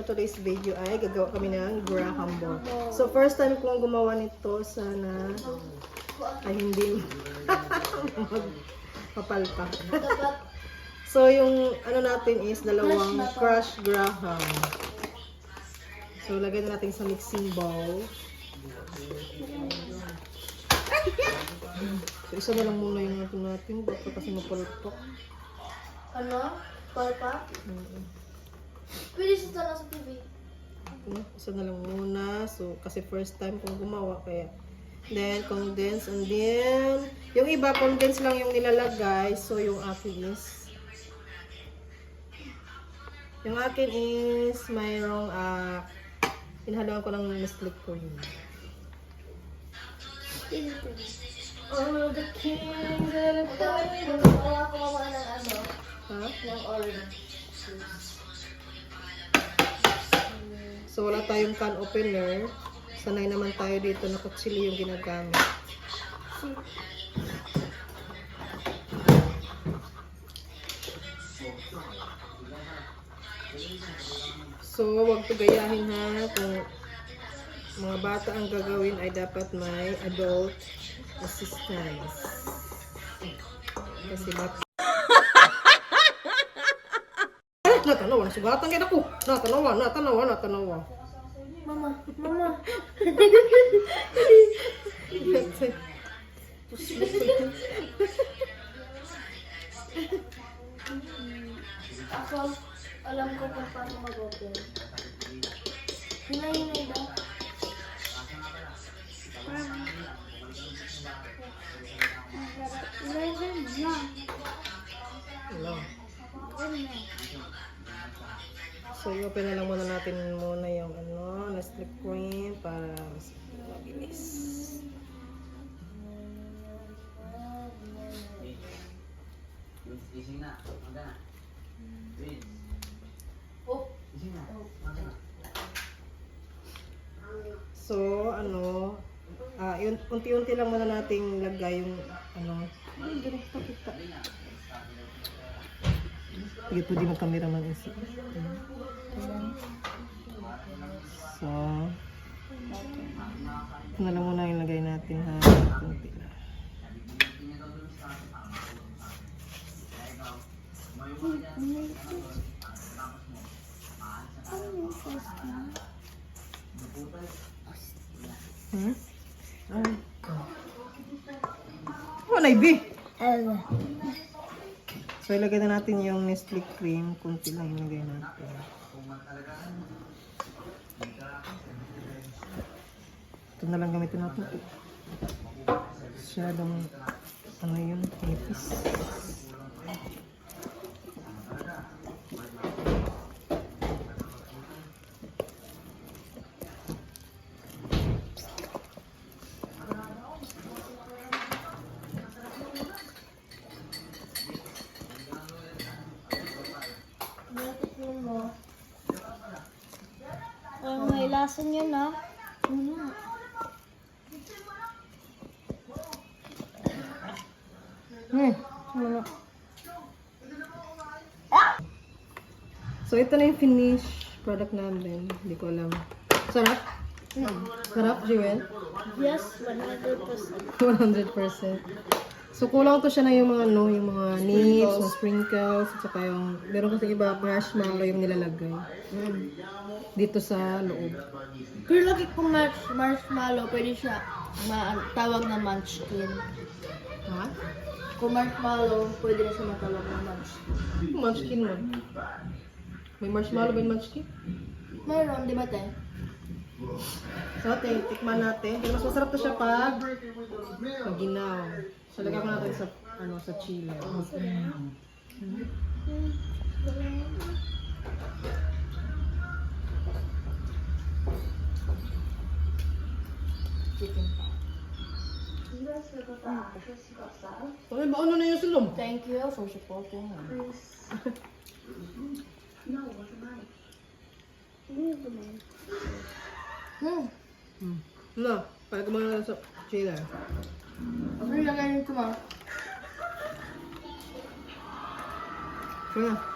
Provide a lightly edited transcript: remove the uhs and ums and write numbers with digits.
today's video ay gagawa kami ng graham ball. So first time kong gumawa nito, sana ay hindi magpapalpak. So yung ano natin is dalawang crushed graham. So lagay na natin sa mixing bowl. So isa na lang muna yung natin, baka kasi mapalpak. Ano? Palpa? Pwede siya lang sa TV. Isa na lang muna. So, kasi first time kong gumawa. Kaya, then, condense. And then, yung iba, condense lang yung nilalagay. So, yung akin is, mayroong, inhaluan ko ng Nestle cream. Oh, the king. Wala ko mawa ng ano. Ha? Ng orange. So, wala tayong can opener. Sanay naman tayo dito na kutsilyo yung ginagamit. So, wag to gayahin ha. Kung mga bata ang gagawin ay dapat may adult assistance. Kasi bata. Natanawa, sugatan kita ko. Natanawa. Mama. Ako, alam ko kung paano mag-open. Hinay daw. Hello. So, i-open na lang muna natin muna yung Nestle cream para mas mabilis. So, yun, unti-unti lang muna nating lagay yung Sige po, di mag-camera man isip. So, ito na lang muna yung lagay natin ha. Kunti lang. Oh, naibi! So, ilagay na natin yung Nestle cream. Kunti lang ilagay natin. Ito na lang gamitin natin. Masyadong, yun, nipis. May lason yun ha. So, ito na yung finish product namin. Hindi ko alam. Sarap? Sarap, Jewel? Yes, 100%. 100%. So, kulang to siya na yung mga, yung mga nips, mga sprinkles, at saka yung, meron kasi iba, marshmallow yung nilalagay. Dito sa loob. Pero lagi kung marshmallow, pwede siya tawag na munchkin. Ha? Kung marshmallow, pwede na siya matawag na munchkin. Munchkin mo. May marshmallow ba yung munchkin? Mayroon, di ba te? So, tikman natin. Pero mas masarap to siya pag ginaw. So, lagyan ko natin sa, sa chili. Chicken pa. Ay, ba ano na yung silom? Thank you for supporting. No, para kumana sa chili. Ano yung lagay nito ma? Kaya.